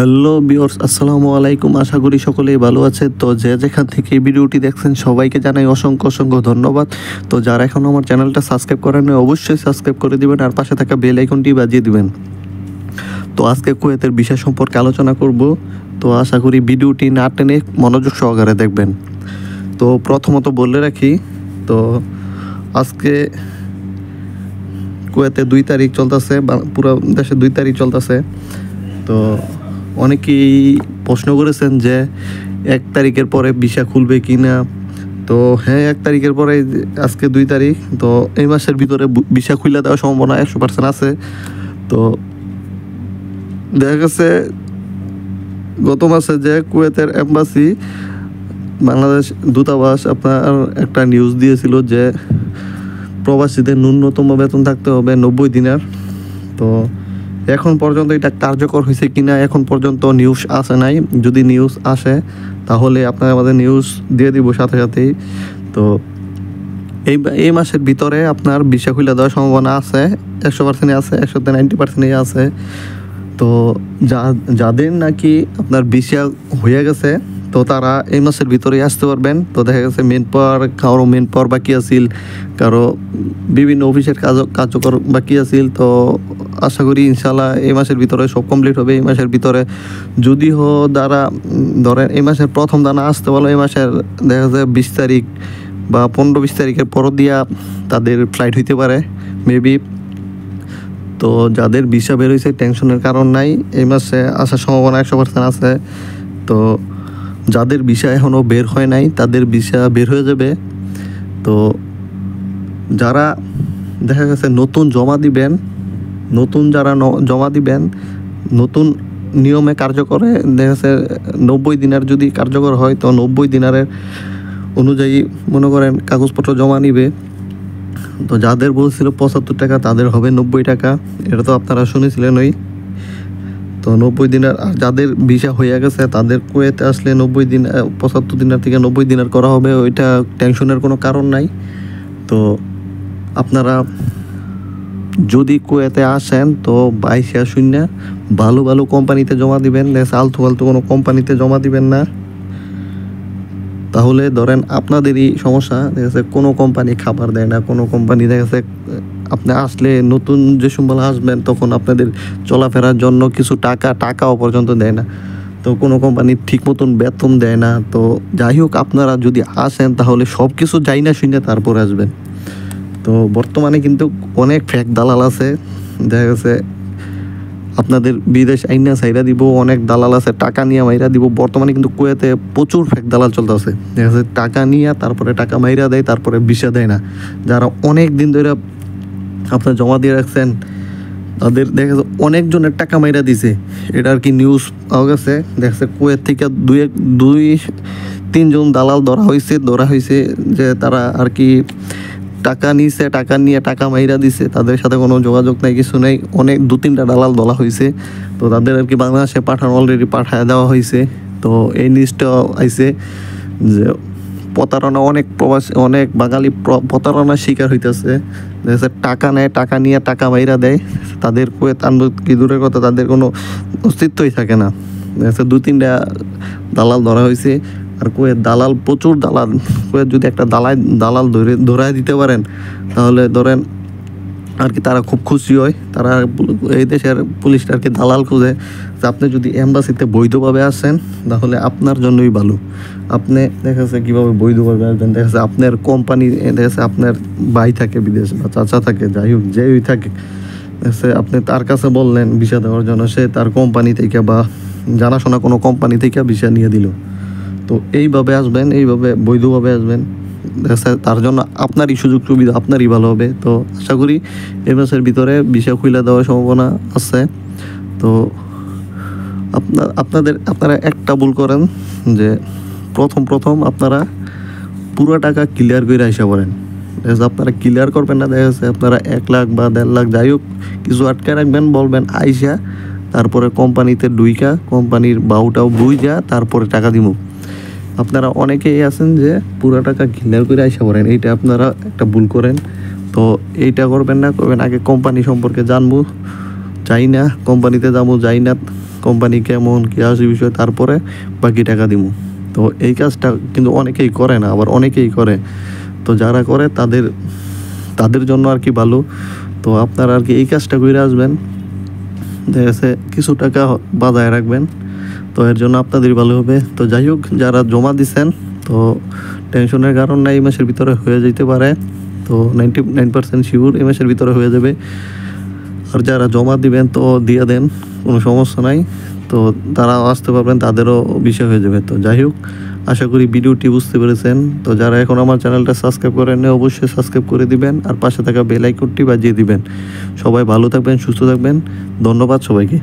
Hello viewers, আসসালামু আলাইকুম। আশা করি সকলেই ভালো আছে। তো যে যেখান থেকে এই ভিডিওটি দেখছেন সবাইকে জানাই অসংখ্য অসংখ্য ধন্যবাদ। তো যারা এখনও আমার চ্যানেলটা সাবস্ক্রাইব করেন অবশ্যই সাবস্ক্রাইব করে দিবেন আর পাশে থাকা বেল আইকনটি বাজিয়ে দিবেন। তো আজকে কুয়েতের বিষয় সম্পর্কে আলোচনা করব। তো আশা করি ভিডিওটি না টেনে মনোযোগ সহকারে দেখবেন। তো প্রথমত বলে রাখি, তো আজকে কুয়েতে 2 তারিখ চলতেছে, পুরো দেশে 2 তারিখ চলতেছে। তো অনেকেই প্রশ্ন করেছেন যে 1 তারিখের পরে ভিসা খুলবে কি না। তো হ্যাঁ, 1 তারিখের পরে আজকে 2 তারিখ, তো এই মাসের ভিতরে ভিসা খুলে দেওয়ার সম্ভাবনা 100% আছে। তো দেখা গেছে গত মাসে যে কুয়েতের এম্বাসি বাংলাদেশ দূতাবাস আপনার একটা নিউজ দিয়েছিল যে প্রবাসীদের ন্যূনতম বেতন থাকতে হবে 90 দিনের। তো এখন পর্যন্ত এটা কার্যকর হয়েছে কিনা এখন পর্যন্ত নিউজ আসে নাই। যদি নিউজ আসে তাহলে আপনারা আমাদের নিউজ দিয়ে দিব সাথে সাথেই। তো এই মাসের ভিতরে আপনার ভিসা খুলে দেওয়ার সম্ভাবনা আছে, 100% আছে, 190% আছে। তো যাদের নাকি আপনার ভিসা হয়ে গেছে তো তারা এই মাসের ভিতরেই আসতে পারবেন। তো দেখা গেছে কারো মেন পাওয়ার বাকি আছিল, কারো বিভিন্ন অফিসের কার্যকর বাকি আছিল। তো আশা করি ইনশাল্লাহ এই মাসের ভিতরে সব কমপ্লিট হবে। এই মাসের ভিতরে যদিও ধরেন এই মাসের প্রথম দানা আসতে পারলো, এই মাসের দেখা যায় 20 তারিখ বা 15-20 তারিখের পর দিয়া তাদের ফ্লাইট হইতে পারে মেবি। তো যাদের ভিসা বের হয়েছে টেনশনের কারণ নাই, এই মাসে আসার সম্ভাবনা 100% আছে। তো যাদের ভিসা এখনও বের হয় নাই তাদের ভিসা বের হয়ে যাবে। তো যারা দেখা গেছে নতুন জমা দিবেন, নতুন নিয়মে কার্যকরে দেখা গেছে 90 দিনের যদি কার্যকর হয় তো 90 দিনের অনুযায়ী মনে করেন কাগজপত্র জমা নিবে। তো যাদের বলছিল 75 টাকা তাদের হবে 90 টাকা, এটা তো আপনারা শুনেছিলেনই। তো 90 দিনের, আর যাদের ভিসা হয়ে গেছে তাদের কুয়েতে আসলে 90 দিন 75 দিনের থেকে 90 দিনের করা হবে। ওইটা টেনশনের কোনো কারণ নাই। তো আপনারা যদি কুয়েতে আসেন তো 22 ভালো ভালো কোম্পানিতে জমা দিবেন, আলতু ফালতু কোনো কোম্পানিতে জমা দিবেন না। তাহলে ধরেন আপনাদেরই সমস্যা। দেখা যাচ্ছে কোনো কোম্পানি খাবার দেয় না, কোনো কোম্পানি দেখা যাচ্ছে আপনি আসলে নতুন যে সময় আসবেন তখন আপনাদের চলাফেরার জন্য কিছু টাকাও পর্যন্ত দেয় না। তো কোনো কোম্পানি ঠিক মতন বেতন দেয় না। তো যাই হোক, আপনারা যদি আসেন তাহলে সব কিছু যাই না শুনে তারপর আসবেন। তো বর্তমানে কিন্তু অনেক ফেক দালাল আছে, দেখা গেছে আপনাদের বিদেশ আইনা সাইরা দিব, অনেক দালাল আছে টাকা নিয়ে মাইরা দিব। বর্তমানে কিন্তু কুয়েতে প্রচুর ফেক দালাল চলতেছে, দেখা যাচ্ছে টাকা নিয়ে তারপরে টাকা মাইরা দেয়, তারপরে ভিসা দেয় না। যারা অনেক দিন ধরে আপনার জমা দিয়ে রাখছেন তাদের দেখা যাচ্ছে অনেকজনের টাকা মাইরা দিছে। এটা আর কি নিউজ পাওয়া গেছে। দেখা যাচ্ছে কুয়েত থেকে 2-3 জন দালাল ধরা হয়েছে যে তারা আর কি টাকা নিয়ে টাকা মাইরা দিছে, তাদের সাথে কোনো যোগাযোগ নাই, কিছু নেই। অনেক 2-3টা দালাল ধরা হয়েছে। তো তাদের আর কি বাংলাদেশে অলরেডি পাঠায় দেওয়া হয়েছে। তো এই নিউজটা আইছে যে প্রতারণা, অনেক বাঙালি প্রতারণার শিকার হইতেছে। টাকা নেয়, টাকা নিয়ে টাকা মাইরা দেয়, তাদের কুয়েত আনবো কি দূরের কথা, তাদের কোনো অস্তিত্বই থাকে না। 2-3টা দালাল ধরা হয়েছে। আর কুয়েত দালাল, প্রচুর দালাল। কুয়েত যদি একটা দালাল ধরায় দিতে পারেন তাহলে ধরেন আর কি তারা খুব খুশি হয়। তারা এই দেশের পুলিশটা আর কি দালাল খুঁজে যে আপনি যদি এম্বাসিতে বৈধভাবে আসেন তাহলে আপনার জন্যই ভালো। আপনি দেখা যাচ্ছে কীভাবে বৈধভাবে আসবেন, দেখা যাচ্ছে আপনার কোম্পানি, দেখা যাচ্ছে আপনার ভাই থাকে বিদেশ বা চাচা থাকে, যাই হোক যেই থাকে, দেখা আপনি তার কাছে বললেন ভিসা দেওয়ার জন্য, সে তার কোম্পানি থেকে বা জানাশোনা কোনো কোম্পানি থেকে ভিসা নিয়ে দিল। তো এইভাবে আসবেন, এইভাবে বৈধভাবে আসবেন, তার জন্য আপনারই সুযোগ সুবিধা, আপনারই ভালো হবে। তো আশা করি এই মাসের ভিতরে ভিসা খুলে দেওয়ার সম্ভাবনা আছে। তো আপনারা একটা ভুল করেন যে প্রথম আপনারা পুরো টাকা ক্লিয়ার করে আইসা পড়েন। আপনারা ক্লিয়ার করবেন না, দেখা যাচ্ছে আপনারা 1 লাখ বা 1.5 লাখ যাই হোক কিছু আটকে রাখবেন, বলবেন আইসা তারপরে কোম্পানিতে কোম্পানির বাউটাও বুঝা তারপরে টাকা দিব। আপনারা অনেকেই আছেন যে পুরো টাকা ক্লিয়ার করে আইসা পড়েন, এইটা আপনারা একটা ভুল করেন। তো এইটা করবেন না, আগে কোম্পানি সম্পর্কে জানবো, যাই না কোম্পানিতে যাবো, যাই না কোম্পানি কেমন কী আছে বিষয়, তারপরে বাকি টাকা দিব। তো এই কাজটা কিন্তু অনেকেই করে না, আবার অনেকেই করে। তো যারা করে তাদের জন্য আর কি ভালো। তো আপনারা আর কি এই কাজটা করে আসবেন, দেখা গেছে কিছু টাকা বাজায় রাখবেন, তো এর জন্য আপনাদের ভালো হবে। তো যাই হোক, যারা জমা দিচ্ছেন তো টেনশনের কারণ নাই, এই মাসের ভিতরে হয়ে যেতে পারে। তো 99% শিওর এই মাসের ভিতরে হয়ে যাবে। আর যারা জমা দিবেন তো দিয়ে দেন, কোনো সমস্যা নাই। তো তারাও আসতে পারবেন, তাদেরও বিষয় হয়ে যাবে। তো যাই হোক, আশা করি ভিডিওটি বুঝতে পেরেছেন। তো যারা এখন আমার চ্যানেলটা সাবস্ক্রাইব করেন না, অবশ্যই সাবস্ক্রাইব করে দিবেন আর পাশে থাকা বেল আইকনটি বাজিয়ে দিবেন। সবাই ভালো থাকবেন, সুস্থ থাকবেন। ধন্যবাদ সবাইকে।